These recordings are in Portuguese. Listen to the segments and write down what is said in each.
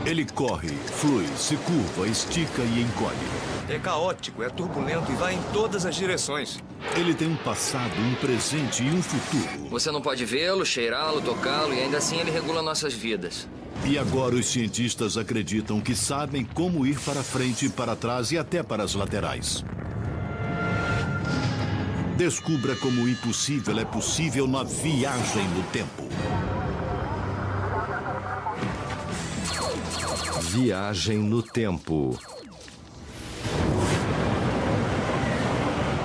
Ele corre, flui, se curva, estica e encolhe. É caótico, é turbulento e vai em todas as direções. Ele tem um passado, um presente e um futuro. Você não pode vê-lo, cheirá-lo, tocá-lo e ainda assim ele regula nossas vidas. E agora os cientistas acreditam que sabem como ir para frente, para trás e até para as laterais. Descubra como o impossível é possível na viagem no tempo. Viagem no tempo.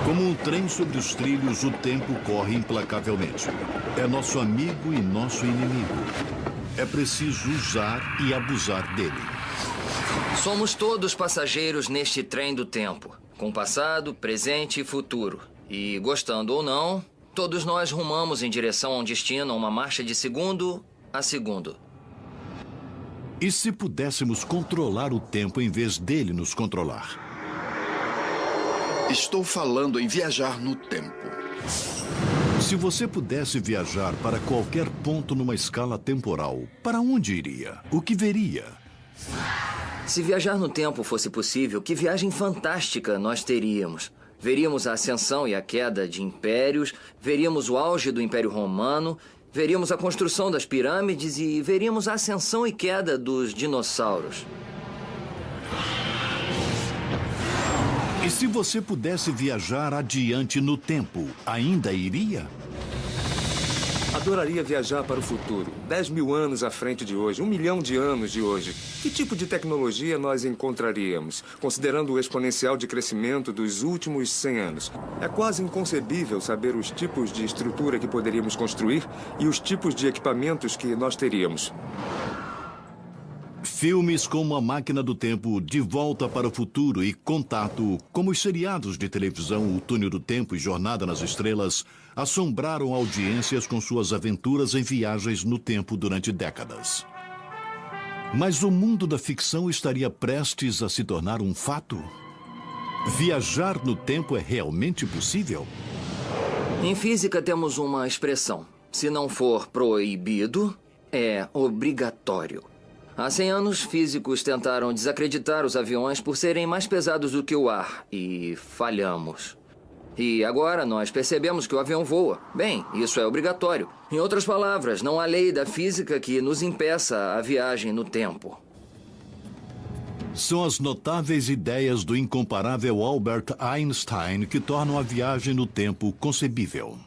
Como um trem sobre os trilhos, o tempo corre implacavelmente. É nosso amigo e nosso inimigo. É preciso usar e abusar dele. Somos todos passageiros neste trem do tempo, com passado, presente e futuro. E, gostando ou não, todos nós rumamos em direção a um destino, a uma marcha de segundo a segundo. E se pudéssemos controlar o tempo em vez dele nos controlar? Estou falando em viajar no tempo. Se você pudesse viajar para qualquer ponto numa escala temporal, para onde iria? O que veria? Se viajar no tempo fosse possível, que viagem fantástica nós teríamos. Veríamos a ascensão e a queda de impérios, veríamos o auge do Império Romano, veríamos a construção das pirâmides e veríamos a ascensão e queda dos dinossauros. E se você pudesse viajar adiante no tempo, ainda iria? Adoraria viajar para o futuro. 10.000 anos à frente de hoje, 1 milhão de anos de hoje. Que tipo de tecnologia nós encontraríamos, considerando o exponencial de crescimento dos últimos 100 anos? É quase inconcebível saber os tipos de estrutura que poderíamos construir e os tipos de equipamentos que nós teríamos. Filmes como A Máquina do Tempo, De Volta para o Futuro e Contato, como os seriados de televisão O Túnel do Tempo e Jornada nas Estrelas, assombraram audiências com suas aventuras em viagens no tempo durante décadas. Mas o mundo da ficção estaria prestes a se tornar um fato? Viajar no tempo é realmente possível? Em física temos uma expressão. Se não for proibido, é obrigatório. Há 100 anos, físicos tentaram desacreditar os aviões por serem mais pesados do que o ar, e falhamos. E agora nós percebemos que o avião voa. Bem, isso é obrigatório. Em outras palavras, não há lei da física que nos impeça a viagem no tempo. São as notáveis ideias do incomparável Albert Einstein que tornam a viagem no tempo concebível.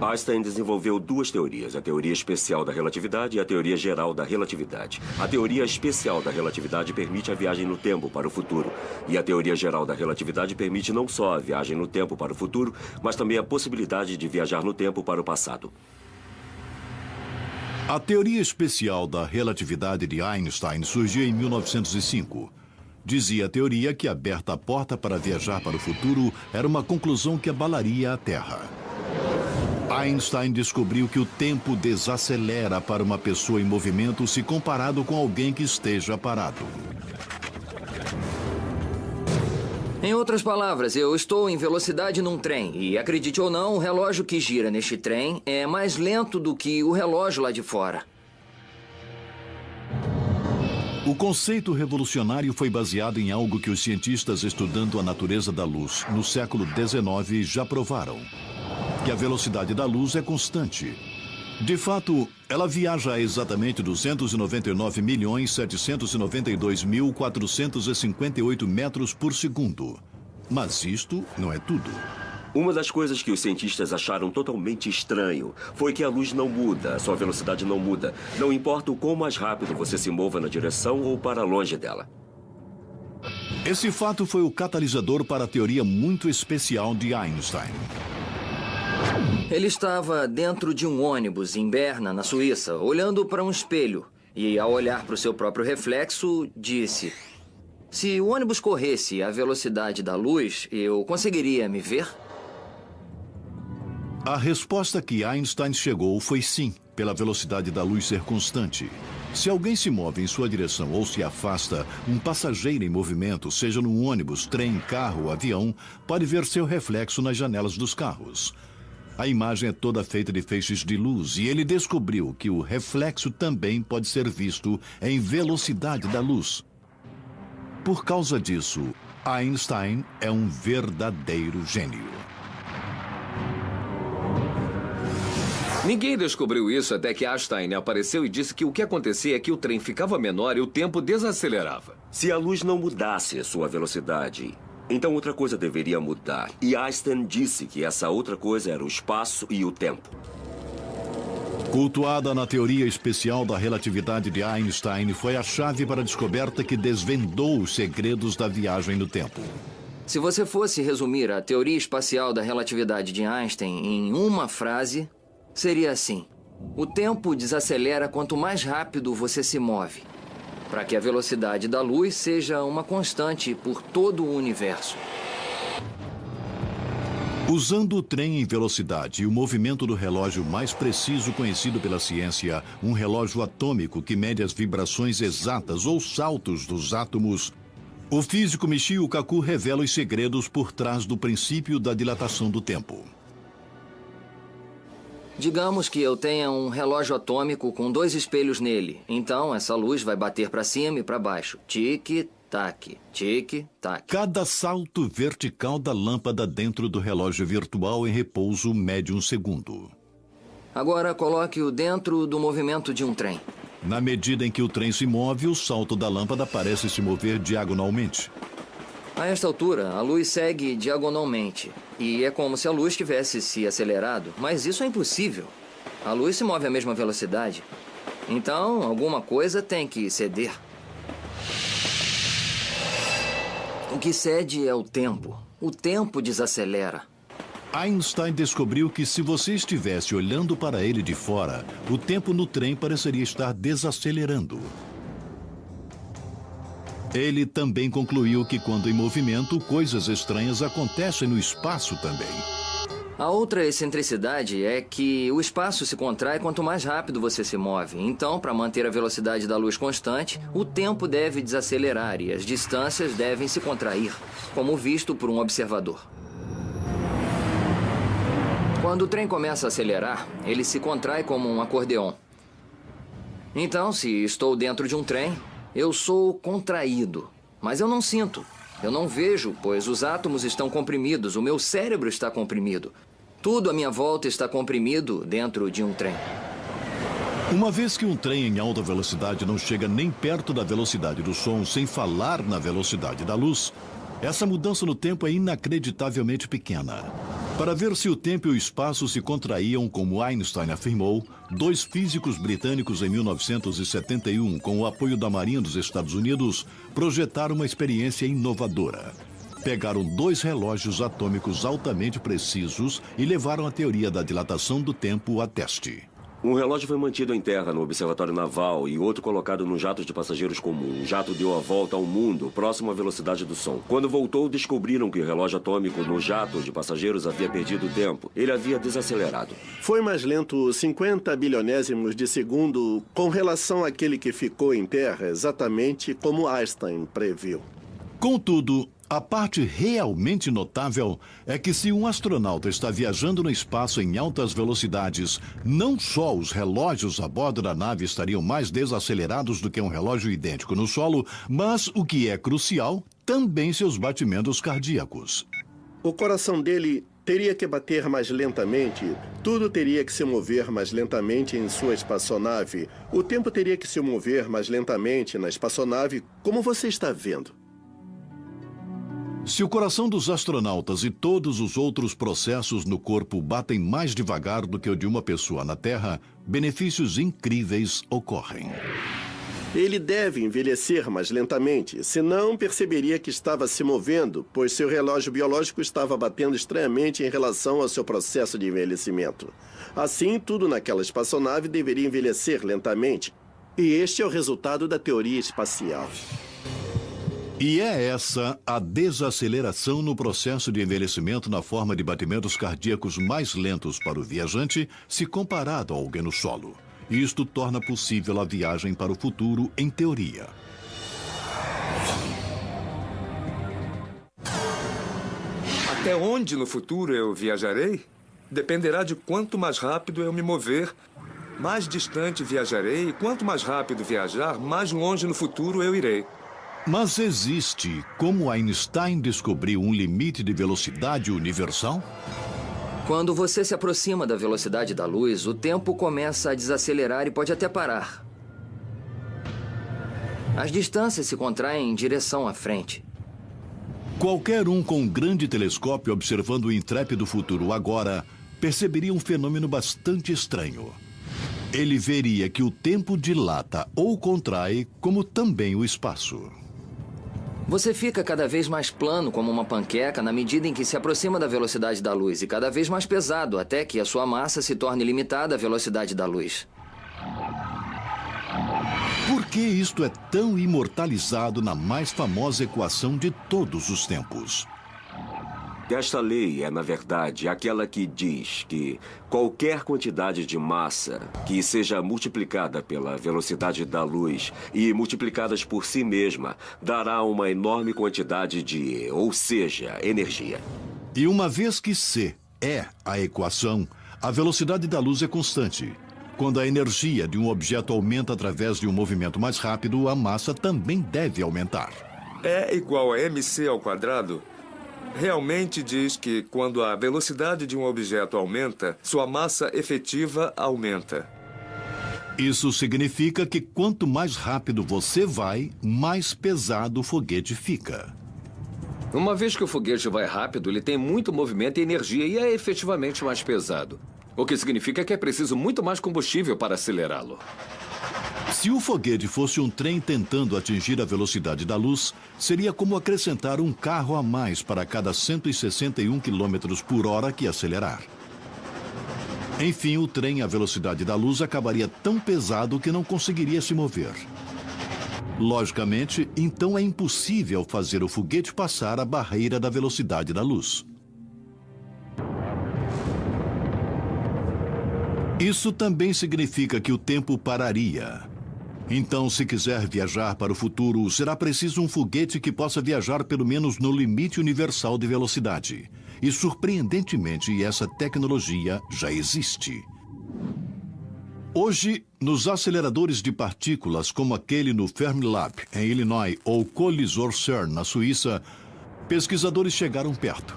Einstein desenvolveu duas teorias, a teoria especial da relatividade e a teoria geral da relatividade. A teoria especial da relatividade permite a viagem no tempo para o futuro. E a teoria geral da relatividade permite não só a viagem no tempo para o futuro, mas também a possibilidade de viajar no tempo para o passado. A teoria especial da relatividade de Einstein surgiu em 1905. Dizia a teoria que, aberta a porta para viajar para o futuro, era uma conclusão que abalaria a Terra. Einstein descobriu que o tempo desacelera para uma pessoa em movimento se comparado com alguém que esteja parado. Em outras palavras, eu estou em velocidade num trem e, acredite ou não, o relógio que gira neste trem é mais lento do que o relógio lá de fora. O conceito revolucionário foi baseado em algo que os cientistas estudando a natureza da luz no século XIX já provaram. Que a velocidade da luz é constante. De fato, ela viaja a exatamente 299.792.458 metros por segundo. Mas isto não é tudo. Uma das coisas que os cientistas acharam totalmente estranho foi que a luz não muda, a sua velocidade não muda. Não importa o quão mais rápido você se mova na direção ou para longe dela. Esse fato foi o catalisador para a teoria muito especial de Einstein. Ele estava dentro de um ônibus em Berna, na Suíça, olhando para um espelho. E, ao olhar para o seu próprio reflexo, disse: se o ônibus corresse à velocidade da luz, eu conseguiria me ver? A resposta que Einstein chegou foi sim, pela velocidade da luz ser constante. Se alguém se move em sua direção ou se afasta, um passageiro em movimento, seja num ônibus, trem, carro ou avião, pode ver seu reflexo nas janelas dos carros. A imagem é toda feita de feixes de luz e ele descobriu que o reflexo também pode ser visto em velocidade da luz. Por causa disso, Einstein é um verdadeiro gênio. Ninguém descobriu isso até que Einstein apareceu e disse que o que acontecia é que o trem ficava menor e o tempo desacelerava. Se a luz não mudasse sua velocidade, então outra coisa deveria mudar. E Einstein disse que essa outra coisa era o espaço e o tempo. Cultuada na teoria especial da relatividade de Einstein, foi a chave para a descoberta que desvendou os segredos da viagem no tempo. Se você fosse resumir a teoria espacial da relatividade de Einstein em uma frase, seria assim: o tempo desacelera quanto mais rápido você se move, para que a velocidade da luz seja uma constante por todo o universo. Usando o trem em velocidade e o movimento do relógio mais preciso conhecido pela ciência, um relógio atômico que mede as vibrações exatas ou saltos dos átomos, o físico Michio Kaku revela os segredos por trás do princípio da dilatação do tempo. Digamos que eu tenha um relógio atômico com 2 espelhos nele. Então, essa luz vai bater para cima e para baixo. Tic-tac, tic-tac. Cada salto vertical da lâmpada dentro do relógio virtual em repouso mede um segundo. Agora, coloque-o dentro do movimento de um trem. Na medida em que o trem se move, o salto da lâmpada parece se mover diagonalmente. A esta altura, a luz segue diagonalmente. E é como se a luz tivesse se acelerado. Mas isso é impossível. A luz se move à mesma velocidade. Então, alguma coisa tem que ceder. O que cede é o tempo. O tempo desacelera. Einstein descobriu que se você estivesse olhando para ele de fora, o tempo no trem pareceria estar desacelerando. Ele também concluiu que quando em movimento, coisas estranhas acontecem no espaço também. A outra excentricidade é que o espaço se contrai quanto mais rápido você se move. Então, para manter a velocidade da luz constante, o tempo deve desacelerar e as distâncias devem se contrair, como visto por um observador. Quando o trem começa a acelerar, ele se contrai como um acordeon. Então, se estou dentro de um trem, eu sou contraído, mas eu não sinto. Eu não vejo, pois os átomos estão comprimidos, o meu cérebro está comprimido. Tudo à minha volta está comprimido dentro de um trem. Uma vez que um trem em alta velocidade não chega nem perto da velocidade do som, sem falar na velocidade da luz, essa mudança no tempo é inacreditavelmente pequena. Para ver se o tempo e o espaço se contraíam, como Einstein afirmou, 2 físicos britânicos em 1971, com o apoio da Marinha dos Estados Unidos, projetaram uma experiência inovadora. Pegaram 2 relógios atômicos altamente precisos e levaram a teoria da dilatação do tempo a teste. Um relógio foi mantido em terra no Observatório Naval e outro colocado num jato de passageiros comum. O jato deu a volta ao mundo, próximo à velocidade do som. Quando voltou, descobriram que o relógio atômico no jato de passageiros havia perdido tempo. Ele havia desacelerado. Foi mais lento 50 bilionésimos de segundo com relação àquele que ficou em terra, exatamente como Einstein previu. Contudo, a parte realmente notável é que se um astronauta está viajando no espaço em altas velocidades, não só os relógios a bordo da nave estariam mais desacelerados do que um relógio idêntico no solo, mas, o que é crucial, também seus batimentos cardíacos. O coração dele teria que bater mais lentamente, tudo teria que se mover mais lentamente em sua espaçonave, o tempo teria que se mover mais lentamente na espaçonave, como você está vendo. Se o coração dos astronautas e todos os outros processos no corpo batem mais devagar do que o de uma pessoa na Terra, benefícios incríveis ocorrem. Ele deve envelhecer mais lentamente, senão perceberia que estava se movendo, pois seu relógio biológico estava batendo estranhamente em relação ao seu processo de envelhecimento. Assim, tudo naquela espaçonave deveria envelhecer lentamente. E este é o resultado da teoria espacial. E é essa a desaceleração no processo de envelhecimento na forma de batimentos cardíacos mais lentos para o viajante se comparado a alguém no solo. Isto torna possível a viagem para o futuro em teoria. Até onde no futuro eu viajarei? Dependerá de quanto mais rápido eu me mover, mais distante viajarei, e quanto mais rápido viajar, mais longe no futuro eu irei. Mas existe como Einstein descobriu um limite de velocidade universal? Quando você se aproxima da velocidade da luz, o tempo começa a desacelerar e pode até parar. As distâncias se contraem em direção à frente. Qualquer um com um grande telescópio observando o intrépido futuro agora perceberia um fenômeno bastante estranho. Ele veria que o tempo dilata ou contrai, como também o espaço. Você fica cada vez mais plano como uma panqueca na medida em que se aproxima da velocidade da luz e cada vez mais pesado até que a sua massa se torne limitada à velocidade da luz. Por que isto é tão imortalizado na mais famosa equação de todos os tempos? Esta lei é, na verdade, aquela que diz que qualquer quantidade de massa que seja multiplicada pela velocidade da luz e multiplicadas por si mesma dará uma enorme quantidade de, ou seja, energia. E uma vez que C é a equação, a velocidade da luz é constante. Quando a energia de um objeto aumenta através de um movimento mais rápido, a massa também deve aumentar. E igual a mc ao quadrado realmente diz que quando a velocidade de um objeto aumenta, sua massa efetiva aumenta. Isso significa que quanto mais rápido você vai, mais pesado o foguete fica. Uma vez que o foguete vai rápido, ele tem muito movimento e energia e é efetivamente mais pesado. O que significa que é preciso muito mais combustível para acelerá-lo. Se o foguete fosse um trem tentando atingir a velocidade da luz, seria como acrescentar um carro a mais para cada 161 km por hora que acelerar. Enfim, o trem à velocidade da luz acabaria tão pesado que não conseguiria se mover. Logicamente, então é impossível fazer o foguete passar a barreira da velocidade da luz. Isso também significa que o tempo pararia. Então, se quiser viajar para o futuro, será preciso um foguete que possa viajar pelo menos no limite universal de velocidade. E, surpreendentemente, essa tecnologia já existe. Hoje, nos aceleradores de partículas, como aquele no Fermilab, em Illinois, ou Colisor CERN, na Suíça, pesquisadores chegaram perto.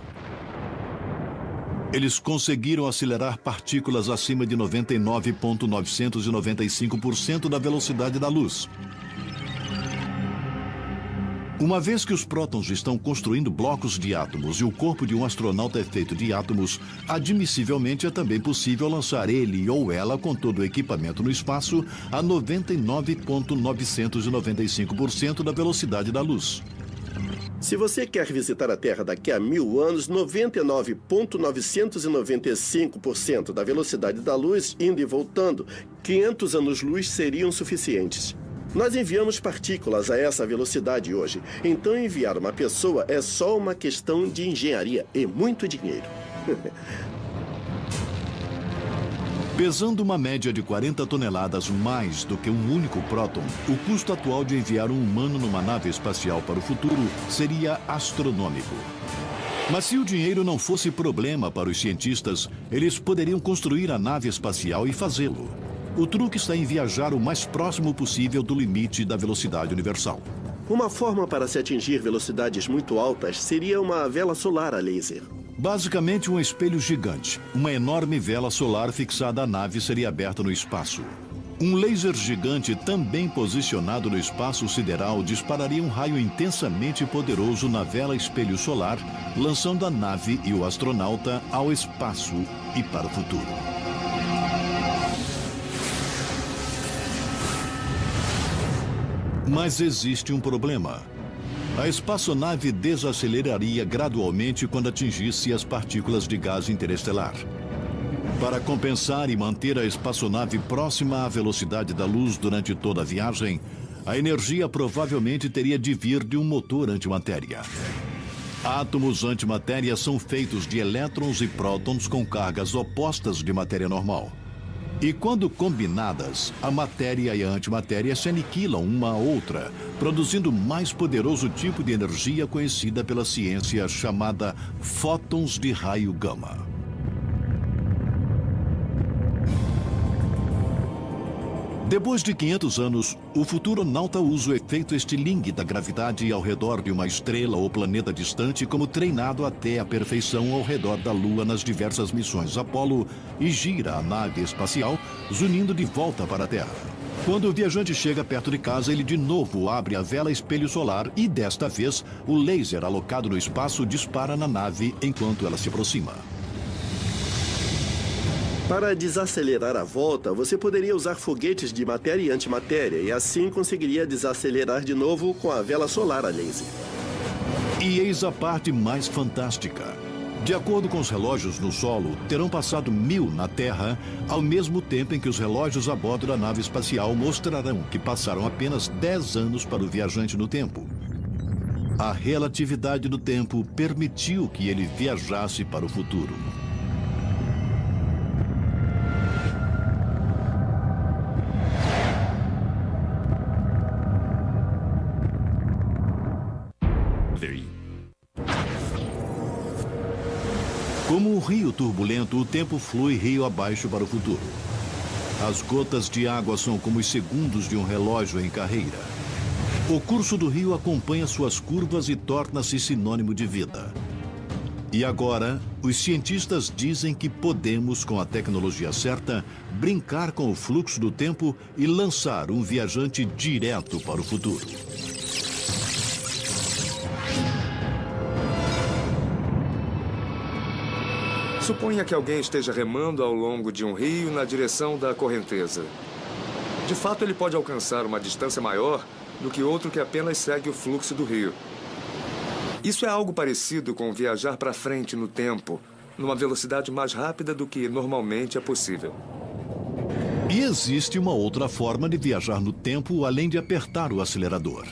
Eles conseguiram acelerar partículas acima de 99,995% da velocidade da luz. Uma vez que os prótons estão construindo blocos de átomos e o corpo de um astronauta é feito de átomos, admissivelmente é também possível lançar ele ou ela com todo o equipamento no espaço a 99,995% da velocidade da luz. Se você quer visitar a Terra daqui a 1000 anos, 99,995% da velocidade da luz, indo e voltando, 500 anos-luz seriam suficientes. Nós enviamos partículas a essa velocidade hoje. Então enviar uma pessoa é só uma questão de engenharia e muito dinheiro. Pesando uma média de 40 toneladas mais do que um único próton, o custo atual de enviar um humano numa nave espacial para o futuro seria astronômico. Mas se o dinheiro não fosse problema para os cientistas, eles poderiam construir a nave espacial e fazê-lo. O truque está em viajar o mais próximo possível do limite da velocidade universal. Uma forma para se atingir velocidades muito altas seria uma vela solar a laser. Basicamente, um espelho gigante. Uma enorme vela solar fixada à nave seria aberta no espaço. Um laser gigante também posicionado no espaço sideral dispararia um raio intensamente poderoso na vela espelho solar, lançando a nave e o astronauta ao espaço e para o futuro. Mas existe um problema. A espaçonave desaceleraria gradualmente quando atingisse as partículas de gás interestelar. Para compensar e manter a espaçonave próxima à velocidade da luz durante toda a viagem, a energia provavelmente teria de vir de um motor antimatéria. Átomos antimatéria são feitos de elétrons e prótons com cargas opostas de matéria normal. E quando combinadas, a matéria e a antimatéria se aniquilam uma à outra, produzindo o mais poderoso tipo de energia conhecida pela ciência chamada fótons de raio gama. Depois de 500 anos, o futuronauta usa o efeito estilingue da gravidade ao redor de uma estrela ou planeta distante como treinado até a perfeição ao redor da Lua nas diversas missões Apollo e gira a nave espacial, zunindo de volta para a Terra. Quando o viajante chega perto de casa, ele de novo abre a vela espelho solar e, desta vez, o laser alocado no espaço dispara na nave enquanto ela se aproxima. Para desacelerar a volta, você poderia usar foguetes de matéria e antimatéria e assim conseguiria desacelerar de novo com a vela solar a laser. E eis a parte mais fantástica. De acordo com os relógios no solo, terão passado 1000 na Terra, ao mesmo tempo em que os relógios a bordo da nave espacial mostrarão que passaram apenas 10 anos para o viajante no tempo. A relatividade do tempo permitiu que ele viajasse para o futuro. Como um rio turbulento, o tempo flui rio abaixo para o futuro. As gotas de água são como os segundos de um relógio em carreira. O curso do rio acompanha suas curvas e torna-se sinônimo de vida. E agora, os cientistas dizem que podemos, com a tecnologia certa, brincar com o fluxo do tempo e lançar um viajante direto para o futuro. Suponha que alguém esteja remando ao longo de um rio na direção da correnteza. De fato, ele pode alcançar uma distância maior do que outro que apenas segue o fluxo do rio. Isso é algo parecido com viajar para frente no tempo, numa velocidade mais rápida do que normalmente é possível. E existe uma outra forma de viajar no tempo além de apertar o acelerador.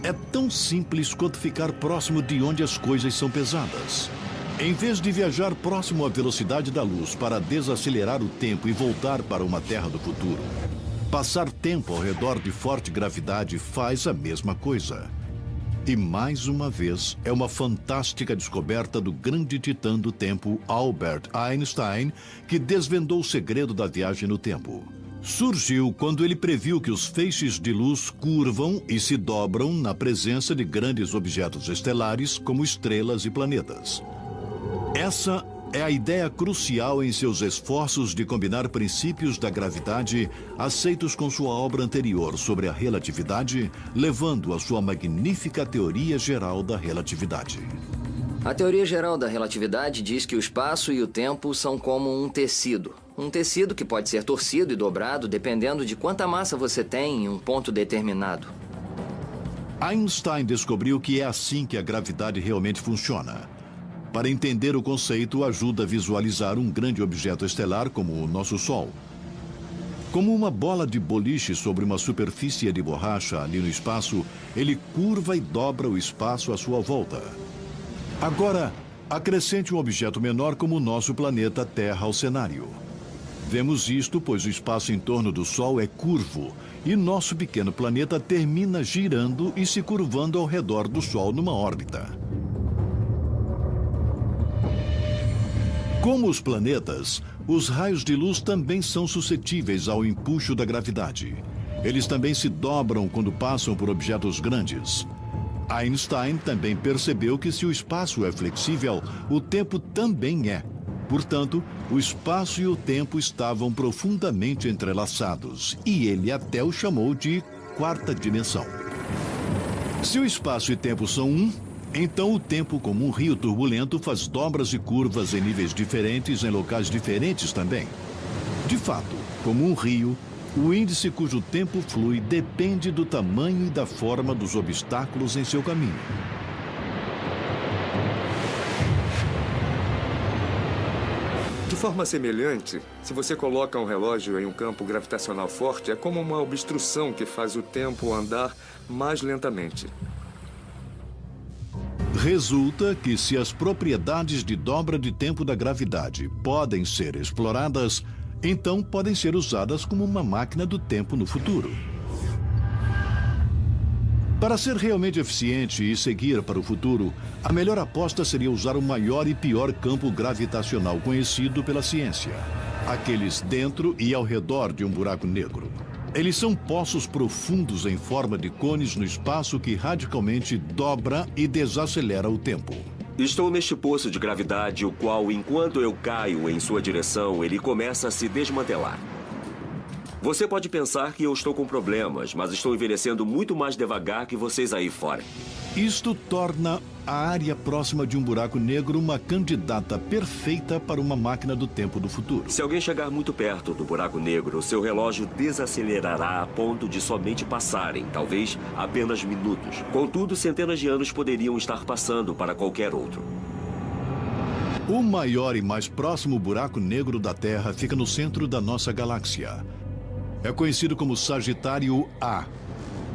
É tão simples quanto ficar próximo de onde as coisas são pesadas. Em vez de viajar próximo à velocidade da luz para desacelerar o tempo e voltar para uma terra do futuro, passar tempo ao redor de forte gravidade faz a mesma coisa. E mais uma vez, é uma fantástica descoberta do grande titã do tempo, Albert Einstein, que desvendou o segredo da viagem no tempo. Surgiu quando ele previu que os feixes de luz curvam e se dobram na presença de grandes objetos estelares, como estrelas e planetas. Essa é a ideia crucial em seus esforços de combinar princípios da gravidade aceitos com sua obra anterior sobre a relatividade, levando a sua magnífica teoria geral da relatividade. A teoria geral da relatividade diz que o espaço e o tempo são como um tecido. Um tecido que pode ser torcido e dobrado dependendo de quanta massa você tem em um ponto determinado. Einstein descobriu que é assim que a gravidade realmente funciona. Para entender o conceito, ajuda a visualizar um grande objeto estelar como o nosso Sol. Como uma bola de boliche sobre uma superfície de borracha ali no espaço, ele curva e dobra o espaço à sua volta. Agora, acrescente um objeto menor como o nosso planeta Terra ao cenário. Vemos isto pois o espaço em torno do Sol é curvo e nosso pequeno planeta termina girando e se curvando ao redor do Sol numa órbita. Como os planetas, os raios de luz também são suscetíveis ao empuxo da gravidade. Eles também se dobram quando passam por objetos grandes. Einstein também percebeu que se o espaço é flexível, o tempo também é. Portanto, o espaço e o tempo estavam profundamente entrelaçados, e ele até o chamou de quarta dimensão. Se o espaço e tempo são um, então o tempo, como um rio turbulento, faz dobras e curvas em níveis diferentes em locais diferentes também. De fato, como um rio, o índice cujo tempo flui depende do tamanho e da forma dos obstáculos em seu caminho. De forma semelhante, se você coloca um relógio em um campo gravitacional forte, é como uma obstrução que faz o tempo andar mais lentamente. Resulta que se as propriedades de dobra de tempo da gravidade podem ser exploradas, então podem ser usadas como uma máquina do tempo no futuro. Para ser realmente eficiente e seguir para o futuro, a melhor aposta seria usar o maior e pior campo gravitacional conhecido pela ciência, aqueles dentro e ao redor de um buraco negro. Eles são poços profundos em forma de cones no espaço que radicalmente dobra e desacelera o tempo. Estou neste poço de gravidade, o qual, enquanto eu caio em sua direção, ele começa a se desmantelar. Você pode pensar que eu estou com problemas, mas estou envelhecendo muito mais devagar que vocês aí fora. Isto torna a área próxima de um buraco negro uma candidata perfeita para uma máquina do tempo do futuro. Se alguém chegar muito perto do buraco negro, seu relógio desacelerará a ponto de somente passarem, talvez apenas minutos. Contudo, centenas de anos poderiam estar passando para qualquer outro. O maior e mais próximo buraco negro da Terra fica no centro da nossa galáxia. É conhecido como Sagitário A,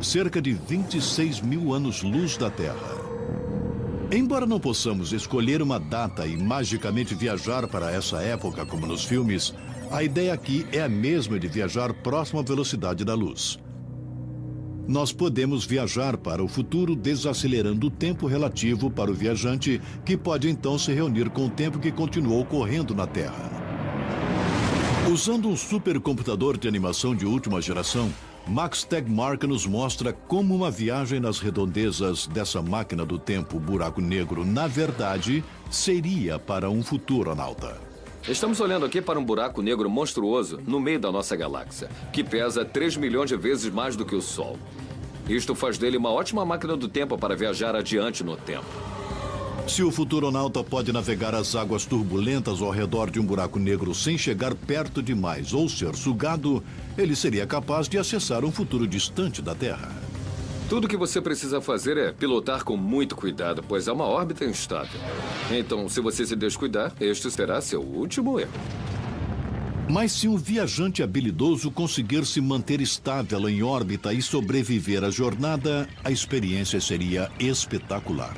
cerca de 26 mil anos-luz da Terra. Embora não possamos escolher uma data e magicamente viajar para essa época, como nos filmes, a ideia aqui é a mesma de viajar próximo à velocidade da luz. Nós podemos viajar para o futuro desacelerando o tempo relativo para o viajante, que pode então se reunir com o tempo que continuou correndo na Terra. Usando um supercomputador de animação de última geração, Max Tegmark nos mostra como uma viagem nas redondezas dessa máquina do tempo buraco negro, na verdade, seria para um futuronauta. Estamos olhando aqui para um buraco negro monstruoso no meio da nossa galáxia, que pesa 3 milhões de vezes mais do que o Sol. Isto faz dele uma ótima máquina do tempo para viajar adiante no tempo. Se o futuronauta pode navegar as águas turbulentas ao redor de um buraco negro sem chegar perto demais ou ser sugado, ele seria capaz de acessar um futuro distante da Terra. Tudo que você precisa fazer é pilotar com muito cuidado, pois é uma órbita instável. Então, se você se descuidar, este será seu último erro. Mas se um viajante habilidoso conseguir se manter estável em órbita e sobreviver à jornada, a experiência seria espetacular.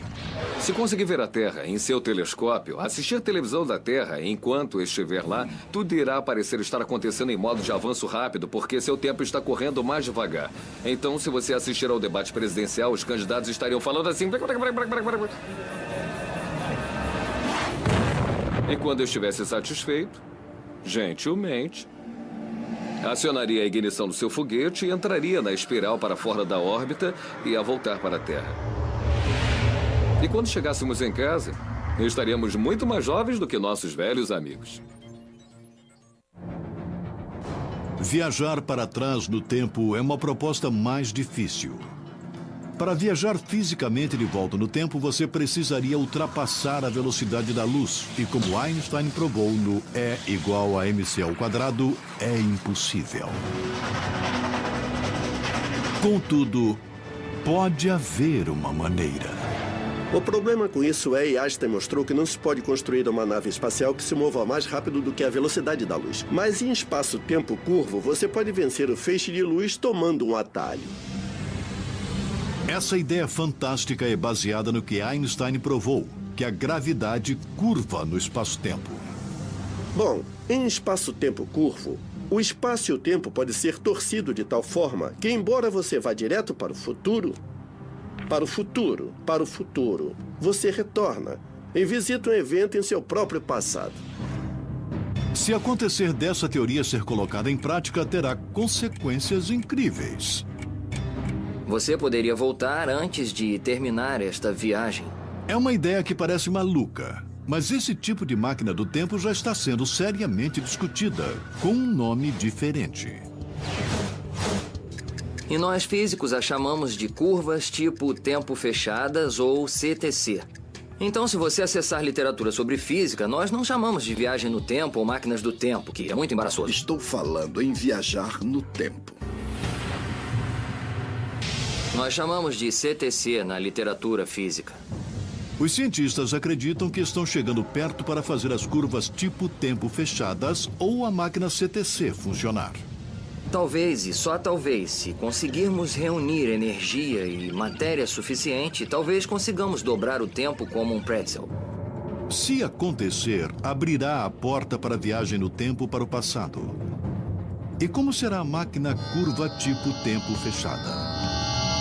Se conseguir ver a Terra em seu telescópio, assistir televisão da Terra enquanto estiver lá, tudo irá parecer estar acontecendo em modo de avanço rápido, porque seu tempo está correndo mais devagar. Então, se você assistir ao debate presidencial, os candidatos estariam falando assim... E quando eu estivesse satisfeito, gentilmente, acionaria a ignição do seu foguete e entraria na espiral para fora da órbita e ia voltar para a Terra. E quando chegássemos em casa, estaríamos muito mais jovens do que nossos velhos amigos. Viajar para trás no tempo é uma proposta mais difícil. Para viajar fisicamente de volta no tempo, você precisaria ultrapassar a velocidade da luz. E como Einstein provou no E igual a mc ao quadrado, é impossível. Contudo, pode haver uma maneira. O problema com isso é, e Einstein mostrou, que não se pode construir uma nave espacial que se mova mais rápido do que a velocidade da luz. Mas em espaço-tempo curvo, você pode vencer o feixe de luz tomando um atalho. Essa ideia fantástica é baseada no que Einstein provou, que a gravidade curva no espaço-tempo. Bom, em espaço-tempo curvo, o espaço e o tempo pode ser torcido de tal forma que, embora você vá direto para o futuro, você retorna e visita um evento em seu próprio passado. Se acontecer dessa teoria ser colocada em prática, terá consequências incríveis. Você poderia voltar antes de terminar esta viagem. É uma ideia que parece maluca, mas esse tipo de máquina do tempo já está sendo seriamente discutida, com um nome diferente. E nós físicos a chamamos de curvas tipo tempo fechadas ou CTC. Então, se você acessar literatura sobre física, nós não chamamos de viagem no tempo ou máquinas do tempo, que é muito embaraçoso. Estou falando em viajar no tempo. Nós chamamos de CTC na literatura física. Os cientistas acreditam que estão chegando perto para fazer as curvas tipo tempo fechadas ou a máquina CTC funcionar. Talvez, e só talvez, se conseguirmos reunir energia e matéria suficiente, talvez consigamos dobrar o tempo como um pretzel. Se acontecer, abrirá a porta para a viagem no tempo para o passado. E como será a máquina curva tipo tempo fechada?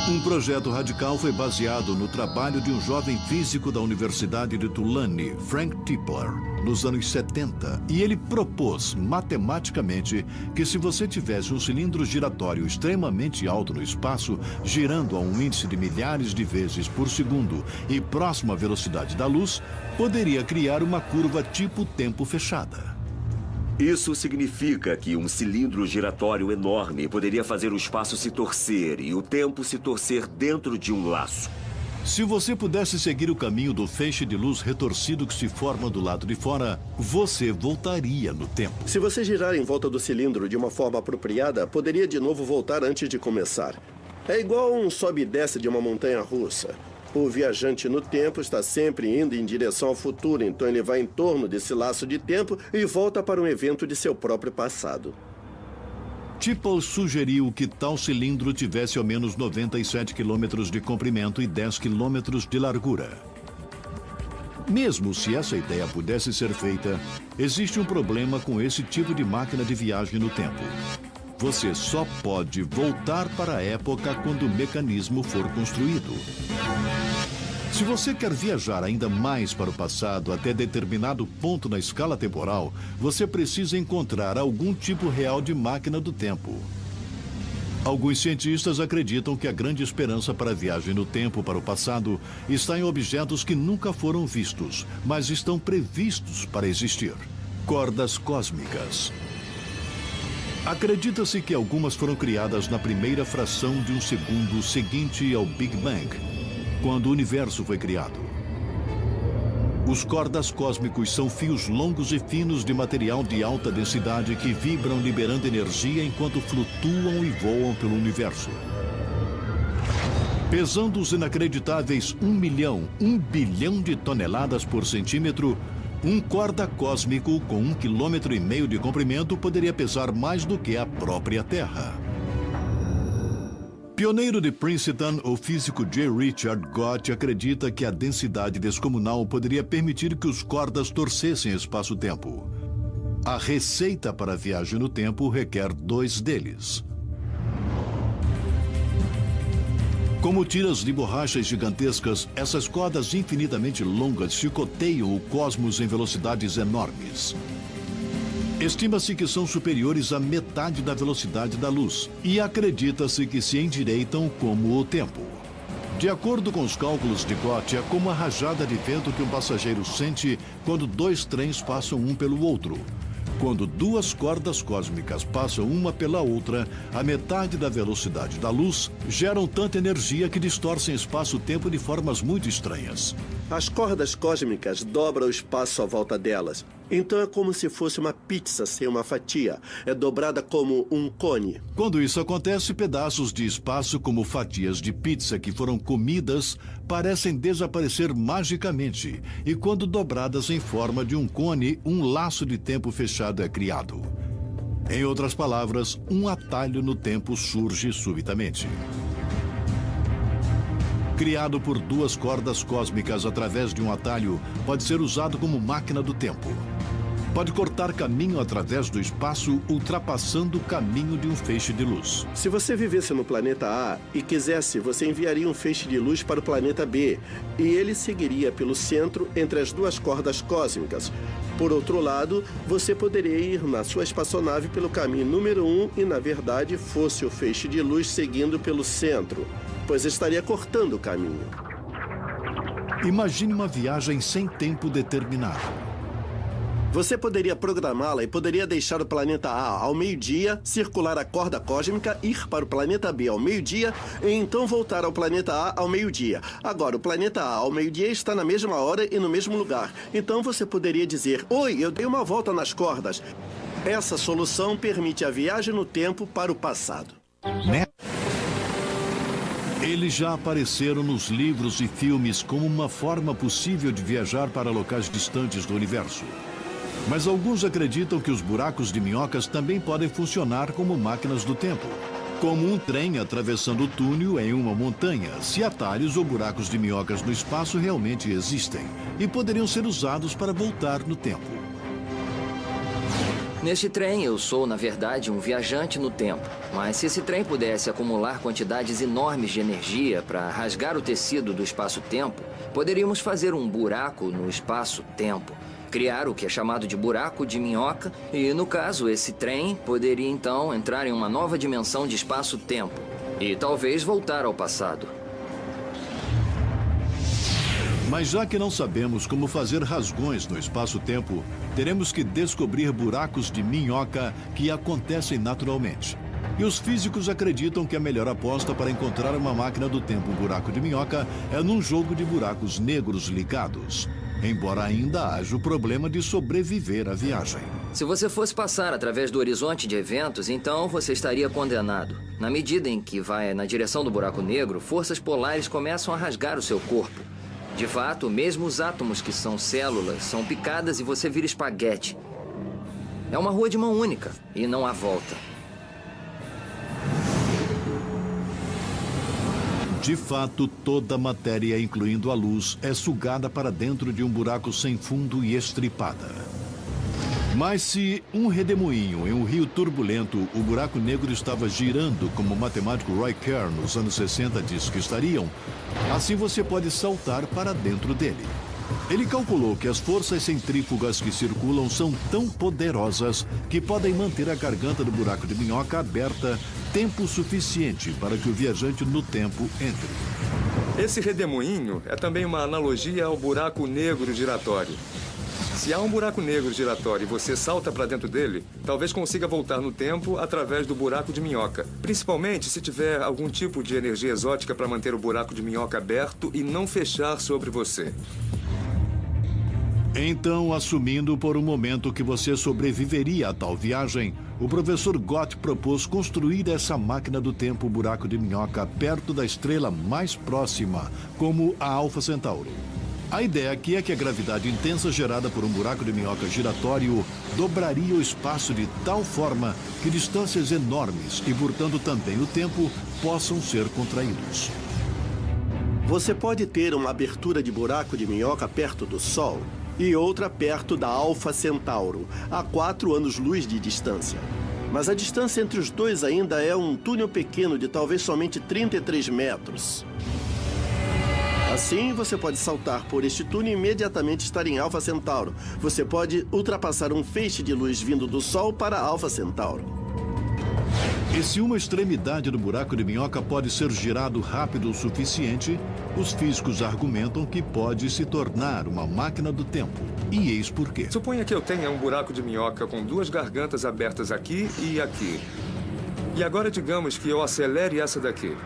Um projeto radical foi baseado no trabalho de um jovem físico da Universidade de Tulane, Frank Tipler, nos anos 70. E ele propôs, matematicamente, que se você tivesse um cilindro giratório extremamente alto no espaço, girando a um índice de milhares de vezes por segundo e próximo à velocidade da luz, poderia criar uma curva tipo tempo fechada. Isso significa que um cilindro giratório enorme poderia fazer o espaço se torcer e o tempo se torcer dentro de um laço. Se você pudesse seguir o caminho do feixe de luz retorcido que se forma do lado de fora, você voltaria no tempo. Se você girar em volta do cilindro de uma forma apropriada, poderia de novo voltar antes de começar. É igual um sobe e desce de uma montanha russa. O viajante no tempo está sempre indo em direção ao futuro, então ele vai em torno desse laço de tempo e volta para um evento de seu próprio passado. Tipple sugeriu que tal cilindro tivesse ao menos 97 quilômetros de comprimento e 10 quilômetros de largura. Mesmo se essa ideia pudesse ser feita, existe um problema com esse tipo de máquina de viagem no tempo. Você só pode voltar para a época quando o mecanismo for construído. Se você quer viajar ainda mais para o passado até determinado ponto na escala temporal, você precisa encontrar algum tipo real de máquina do tempo. Alguns cientistas acreditam que a grande esperança para a viagem no tempo para o passado está em objetos que nunca foram vistos, mas estão previstos para existir. Cordas cósmicas. Acredita-se que algumas foram criadas na primeira fração de um segundo seguinte ao Big Bang, quando o universo foi criado. Os cordas cósmicos são fios longos e finos de material de alta densidade que vibram liberando energia enquanto flutuam e voam pelo universo. Pesando os inacreditáveis 1 bilhão de toneladas por centímetro, um corda cósmico com 1,5 km de comprimento poderia pesar mais do que a própria Terra. Pioneiro de Princeton, o físico J. Richard Gott acredita que a densidade descomunal poderia permitir que os cordas torcessem espaço-tempo. A receita para a viagem no tempo requer 2 deles. Como tiras de borrachas gigantescas, essas cordas infinitamente longas chicoteiam o cosmos em velocidades enormes. Estima-se que são superiores à metade da velocidade da luz e acredita-se que se endireitam como o tempo. De acordo com os cálculos de Gott, é como a rajada de vento que um passageiro sente quando 2 trens passam um pelo outro. Quando 2 cordas cósmicas passam uma pela outra, a metade da velocidade da luz, geram tanta energia que distorcem espaço-tempo de formas muito estranhas. As cordas cósmicas dobram o espaço à volta delas. Então é como se fosse uma pizza sem uma fatia. É dobrada como um cone. Quando isso acontece, pedaços de espaço como fatias de pizza que foram comidas parecem desaparecer magicamente. E quando dobradas em forma de um cone, um laço de tempo fechado é criado. Em outras palavras, um atalho no tempo surge subitamente. Criado por 2 cordas cósmicas através de um atalho, pode ser usado como máquina do tempo. Pode cortar caminho através do espaço, ultrapassando o caminho de um feixe de luz. Se você vivesse no planeta A e quisesse, você enviaria um feixe de luz para o planeta B, e ele seguiria pelo centro entre as 2 cordas cósmicas. Por outro lado, você poderia ir na sua espaçonave pelo caminho número 1 e, na verdade, fosse o feixe de luz seguindo pelo centro, pois estaria cortando o caminho. Imagine uma viagem sem tempo determinado. Você poderia programá-la e poderia deixar o planeta A ao meio-dia, circular a corda cósmica, ir para o planeta B ao meio-dia e então voltar ao planeta A ao meio-dia. Agora, o planeta A ao meio-dia está na mesma hora e no mesmo lugar. Então você poderia dizer: "Oi, eu dei uma volta nas cordas." Essa solução permite a viagem no tempo para o passado. Né? Eles já apareceram nos livros e filmes como uma forma possível de viajar para locais distantes do universo. Mas alguns acreditam que os buracos de minhocas também podem funcionar como máquinas do tempo. Como um trem atravessando o túnel em uma montanha, se atalhos ou buracos de minhocas no espaço realmente existem e poderiam ser usados para voltar no tempo. Neste trem, eu sou, na verdade, um viajante no tempo. Mas se esse trem pudesse acumular quantidades enormes de energia para rasgar o tecido do espaço-tempo, poderíamos fazer um buraco no espaço-tempo. Criar o que é chamado de buraco de minhoca e, no caso, esse trem poderia então entrar em uma nova dimensão de espaço-tempo e talvez voltar ao passado. Mas já que não sabemos como fazer rasgões no espaço-tempo, teremos que descobrir buracos de minhoca que acontecem naturalmente. E os físicos acreditam que a melhor aposta para encontrar uma máquina do tempo buraco de minhoca é num jogo de buracos negros ligados. Embora ainda haja o problema de sobreviver à viagem. Se você fosse passar através do horizonte de eventos, então você estaria condenado. Na medida em que vai na direção do buraco negro, forças polares começam a rasgar o seu corpo. De fato, mesmo os átomos que são células são picadas e você vira espaguete. É uma rua de mão única e não há volta. De fato, toda a matéria, incluindo a luz, é sugada para dentro de um buraco sem fundo e estripada. Mas se um redemoinho em um rio turbulento, o buraco negro estava girando como o matemático Roy Kerr nos anos 60 diz que estariam, assim você pode saltar para dentro dele. Ele calculou que as forças centrífugas que circulam são tão poderosas que podem manter a garganta do buraco de minhoca aberta tempo suficiente para que o viajante no tempo entre. Esse redemoinho é também uma analogia ao buraco negro giratório. Se há um buraco negro giratório e você salta para dentro dele, talvez consiga voltar no tempo através do buraco de minhoca. Principalmente se tiver algum tipo de energia exótica para manter o buraco de minhoca aberto e não fechar sobre você. Então, assumindo por um momento que você sobreviveria a tal viagem, o professor Gott propôs construir essa máquina do tempo buraco de minhoca perto da estrela mais próxima, como a Alfa Centauro. A ideia aqui é que a gravidade intensa gerada por um buraco de minhoca giratório dobraria o espaço de tal forma que distâncias enormes e, portanto, também o tempo, possam ser contraídos. Você pode ter uma abertura de buraco de minhoca perto do Sol e outra perto da Alfa Centauro, a 4 anos-luz de distância. Mas a distância entre os dois ainda é um túnel pequeno de talvez somente 33 metros. Assim, você pode saltar por este túnel e imediatamente estar em Alfa Centauro. Você pode ultrapassar um feixe de luz vindo do Sol para Alfa Centauro. E se uma extremidade do buraco de minhoca pode ser girado rápido o suficiente, os físicos argumentam que pode se tornar uma máquina do tempo. E eis por quê. Suponha que eu tenha um buraco de minhoca com duas gargantas abertas aqui e aqui. E agora digamos que eu acelere essa daqui.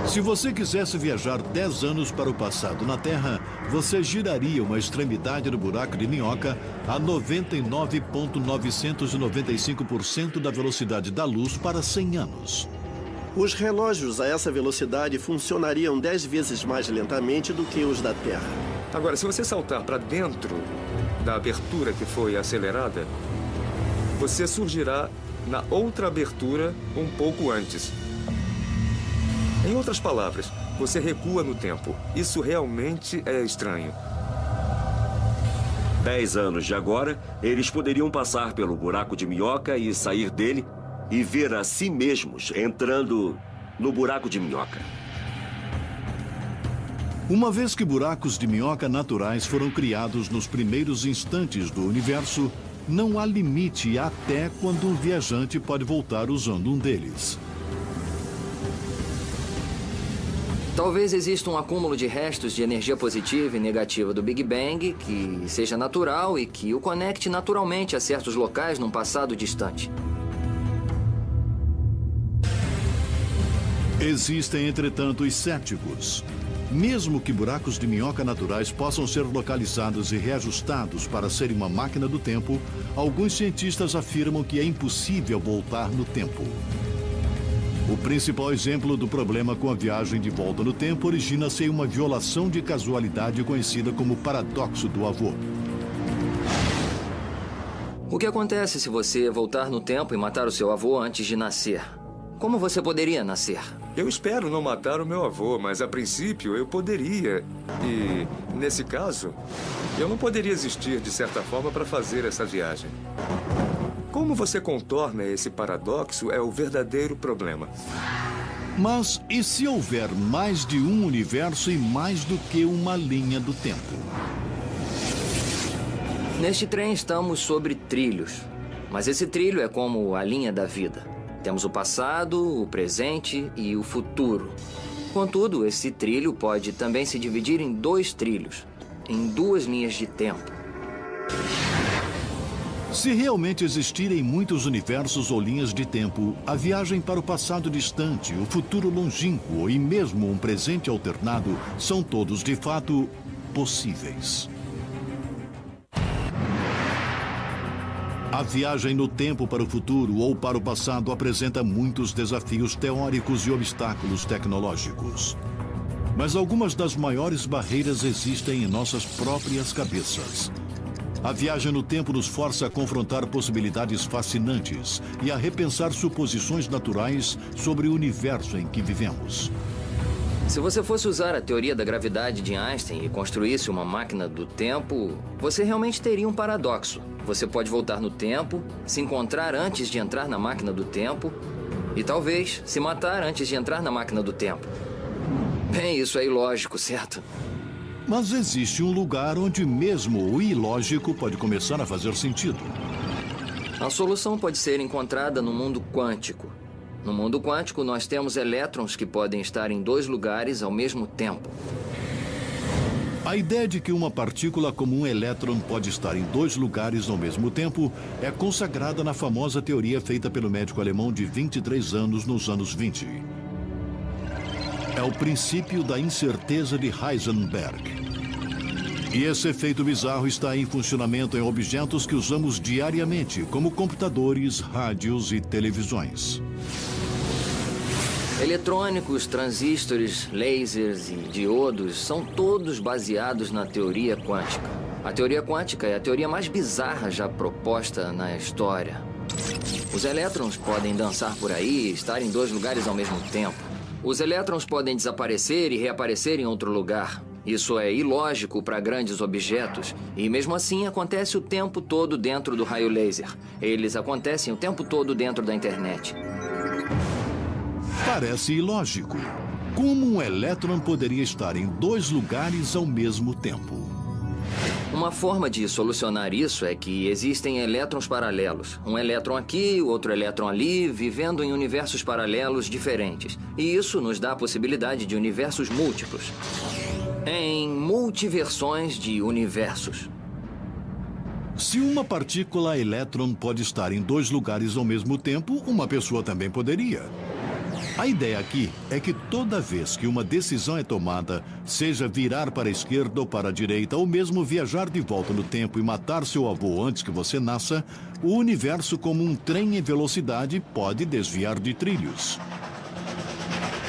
Se você quisesse viajar 10 anos para o passado na Terra, você giraria uma extremidade do buraco de minhoca a 99,995% da velocidade da luz para 100 anos. Os relógios a essa velocidade funcionariam 10 vezes mais lentamente do que os da Terra. Agora, se você saltar para dentro da abertura que foi acelerada, você surgirá na outra abertura um pouco antes. Em outras palavras, você recua no tempo. Isso realmente é estranho. 10 anos de agora, eles poderiam passar pelo buraco de minhoca e sair dele e ver a si mesmos entrando no buraco de minhoca. Uma vez que buracos de minhoca naturais foram criados nos primeiros instantes do universo, não há limite até quando um viajante pode voltar usando um deles. Talvez exista um acúmulo de restos de energia positiva e negativa do Big Bang que seja natural e que o conecte naturalmente a certos locais num passado distante. Existem, entretanto, os céticos. Mesmo que buracos de minhoca naturais possam ser localizados e reajustados para serem uma máquina do tempo, alguns cientistas afirmam que é impossível voltar no tempo. O principal exemplo do problema com a viagem de volta no tempo origina-se em uma violação de casualidade conhecida como paradoxo do avô. O que acontece se você voltar no tempo e matar o seu avô antes de nascer? Como você poderia nascer? Eu espero não matar o meu avô, mas a princípio eu poderia. E, nesse caso, eu não poderia existir de certa forma para fazer essa viagem. Como você contorna esse paradoxo é o verdadeiro problema. Mas e se houver mais de um universo e mais do que uma linha do tempo? Neste trem estamos sobre trilhos. Mas esse trilho é como a linha da vida. Temos o passado, o presente e o futuro. Contudo, esse trilho pode também se dividir em 2 trilhos, em 2 linhas de tempo. Se realmente existirem muitos universos ou linhas de tempo, a viagem para o passado distante, o futuro longínquo e mesmo um presente alternado são todos, de fato, possíveis. A viagem no tempo para o futuro ou para o passado apresenta muitos desafios teóricos e obstáculos tecnológicos. Mas algumas das maiores barreiras existem em nossas próprias cabeças. A viagem no tempo nos força a confrontar possibilidades fascinantes e a repensar suposições naturais sobre o universo em que vivemos. Se você fosse usar a teoria da gravidade de Einstein e construísse uma máquina do tempo, você realmente teria um paradoxo. Você pode voltar no tempo, se encontrar antes de entrar na máquina do tempo e talvez se matar antes de entrar na máquina do tempo. Bem, isso é ilógico, certo? Mas existe um lugar onde mesmo o ilógico pode começar a fazer sentido. A solução pode ser encontrada no mundo quântico. No mundo quântico, nós temos elétrons que podem estar em 2 lugares ao mesmo tempo. A ideia de que uma partícula como um elétron pode estar em 2 lugares ao mesmo tempo é consagrada na famosa teoria feita pelo médico alemão de 23 anos nos anos 20. É o princípio da incerteza de Heisenberg. E esse efeito bizarro está em funcionamento em objetos que usamos diariamente, como computadores, rádios e televisões. Eletrônicos, transistores, lasers e diodos são todos baseados na teoria quântica. A teoria quântica é a teoria mais bizarra já proposta na história. Os elétrons podem dançar por aí e estar em 2 lugares ao mesmo tempo. Os elétrons podem desaparecer e reaparecer em outro lugar. Isso é ilógico para grandes objetos e, mesmo assim, acontece o tempo todo dentro do raio laser. Eles acontecem o tempo todo dentro da internet. Parece ilógico. Como um elétron poderia estar em 2 lugares ao mesmo tempo? Uma forma de solucionar isso é que existem elétrons paralelos. Um elétron aqui, outro elétron ali, vivendo em universos paralelos diferentes. E isso nos dá a possibilidade de universos múltiplos. Em multiversões de universos. Se uma partícula elétron pode estar em 2 lugares ao mesmo tempo, uma pessoa também poderia. A ideia aqui é que toda vez que uma decisão é tomada, seja virar para a esquerda ou para a direita, ou mesmo viajar de volta no tempo e matar seu avô antes que você nasça, o universo, como um trem em velocidade, pode desviar de trilhos.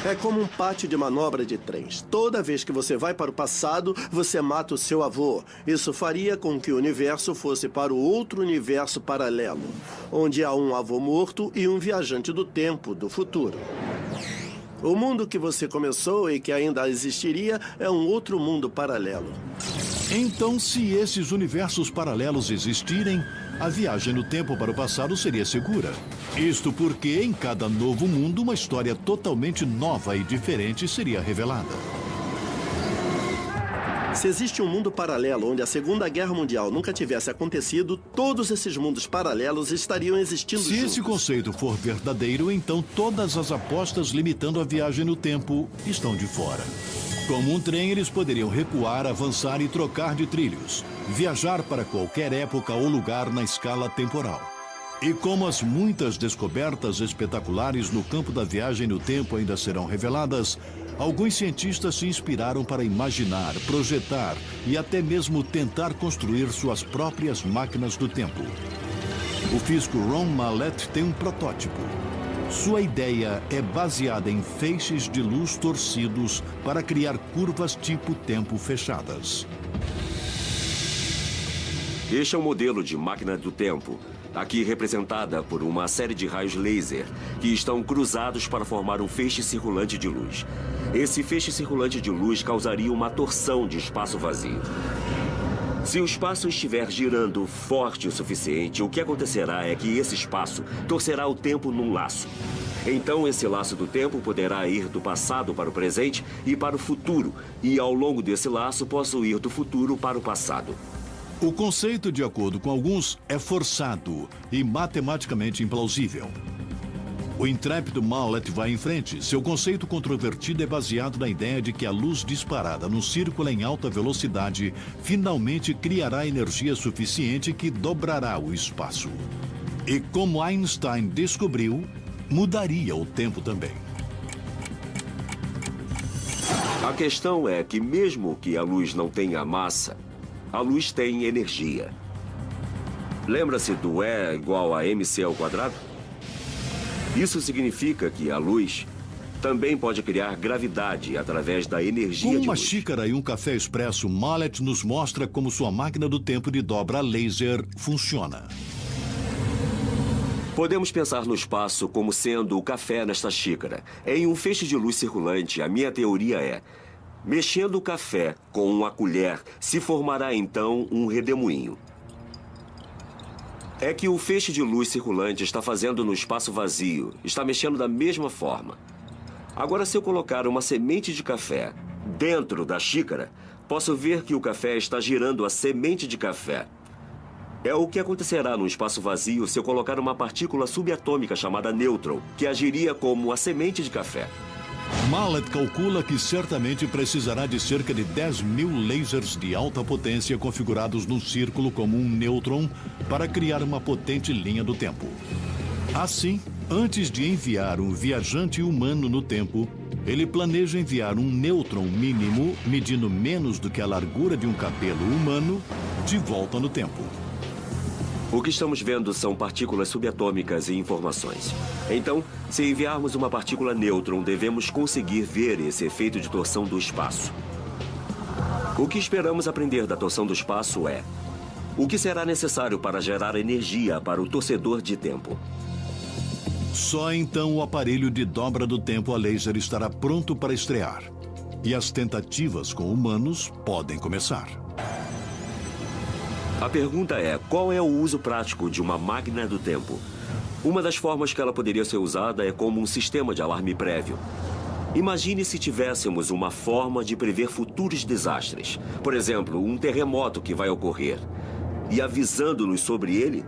É como um pátio de manobra de trens. Toda vez que você vai para o passado, você mata o seu avô. Isso faria com que o universo fosse para o outro universo paralelo, onde há um avô morto e um viajante do tempo, do futuro. O mundo que você começou e que ainda existiria é um outro mundo paralelo. Então, se esses universos paralelos existirem, a viagem no tempo para o passado seria segura. Isto porque em cada novo mundo uma história totalmente nova e diferente seria revelada. Se existe um mundo paralelo onde a Segunda Guerra Mundial nunca tivesse acontecido, todos esses mundos paralelos estariam existindo juntos. Se esse conceito for verdadeiro, então todas as apostas limitando a viagem no tempo estão de fora. Como um trem, eles poderiam recuar, avançar e trocar de trilhos, viajar para qualquer época ou lugar na escala temporal. E como as muitas descobertas espetaculares no campo da viagem no tempo ainda serão reveladas, alguns cientistas se inspiraram para imaginar, projetar e até mesmo tentar construir suas próprias máquinas do tempo. O físico Ron Mallett tem um protótipo. Sua ideia é baseada em feixes de luz torcidos para criar curvas tipo tempo fechadas. Este é um modelo de máquina do tempo, aqui representada por uma série de raios laser que estão cruzados para formar um feixe circulante de luz. Esse feixe circulante de luz causaria uma torção de espaço vazio. Se o espaço estiver girando forte o suficiente, o que acontecerá é que esse espaço torcerá o tempo num laço. Então, esse laço do tempo poderá ir do passado para o presente e para o futuro. E, ao longo desse laço, posso ir do futuro para o passado. O conceito, de acordo com alguns, é forçado e matematicamente implausível. O intrépido Mallet vai em frente. Seu conceito controvertido é baseado na ideia de que a luz disparada num círculo em alta velocidade finalmente criará energia suficiente que dobrará o espaço. E como Einstein descobriu, mudaria o tempo também. A questão é que mesmo que a luz não tenha massa, a luz tem energia. Lembra-se do E igual a mc ao quadrado? Isso significa que a luz também pode criar gravidade através da energia de luz. Com uma xícara e um café expresso, Mallet nos mostra como sua máquina do tempo de dobra laser funciona. Podemos pensar no espaço como sendo o café nesta xícara. Em um feixe de luz circulante, a minha teoria é: mexendo o café com uma colher, se formará então um redemoinho. É que o feixe de luz circulante está fazendo no espaço vazio, está mexendo da mesma forma. Agora, se eu colocar uma semente de café dentro da xícara, posso ver que o café está girando a semente de café. É o que acontecerá no espaço vazio se eu colocar uma partícula subatômica chamada nêutron, que agiria como a semente de café. Mallet calcula que certamente precisará de cerca de 10.000 lasers de alta potência configurados num círculo como um nêutron para criar uma potente linha do tempo. Assim, antes de enviar um viajante humano no tempo, ele planeja enviar um nêutron mínimo, medindo menos do que a largura de um cabelo humano, de volta no tempo. O que estamos vendo são partículas subatômicas e informações. Então, se enviarmos uma partícula nêutron, devemos conseguir ver esse efeito de torção do espaço. O que esperamos aprender da torção do espaço é: o que será necessário para gerar energia para o torcedor de tempo? Só então o aparelho de dobra do tempo a laser estará pronto para estrear. E as tentativas com humanos podem começar. A pergunta é: qual é o uso prático de uma máquina do tempo? Uma das formas que ela poderia ser usada é como um sistema de alarme prévio. Imagine se tivéssemos uma forma de prever futuros desastres. Por exemplo, um terremoto que vai ocorrer. E avisando-nos sobre ele,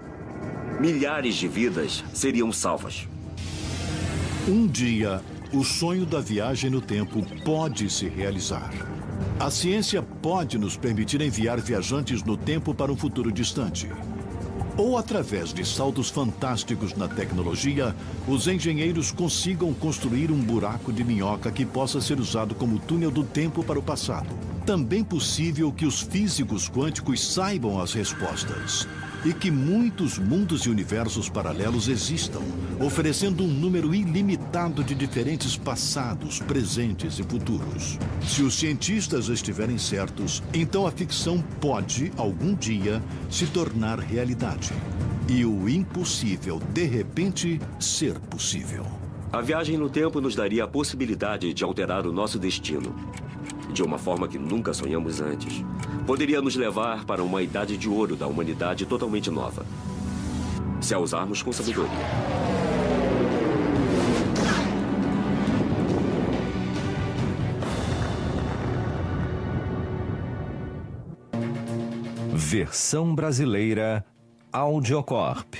milhares de vidas seriam salvas. Um dia, o sonho da viagem no tempo pode se realizar. A ciência pode nos permitir enviar viajantes no tempo para um futuro distante. Ou, através de saltos fantásticos na tecnologia, os engenheiros consigam construir um buraco de minhoca que possa ser usado como túnel do tempo para o passado. Também possível que os físicos quânticos saibam as respostas. E que muitos mundos e universos paralelos existam, oferecendo um número ilimitado de diferentes passados, presentes e futuros. Se os cientistas estiverem certos, então a ficção pode, algum dia, se tornar realidade. E o impossível, de repente, ser possível. A viagem no tempo nos daria a possibilidade de alterar o nosso destino, de uma forma que nunca sonhamos antes. Poderia nos levar para uma idade de ouro da humanidade totalmente nova, se a usarmos com sabedoria. Versão brasileira Audiocorp.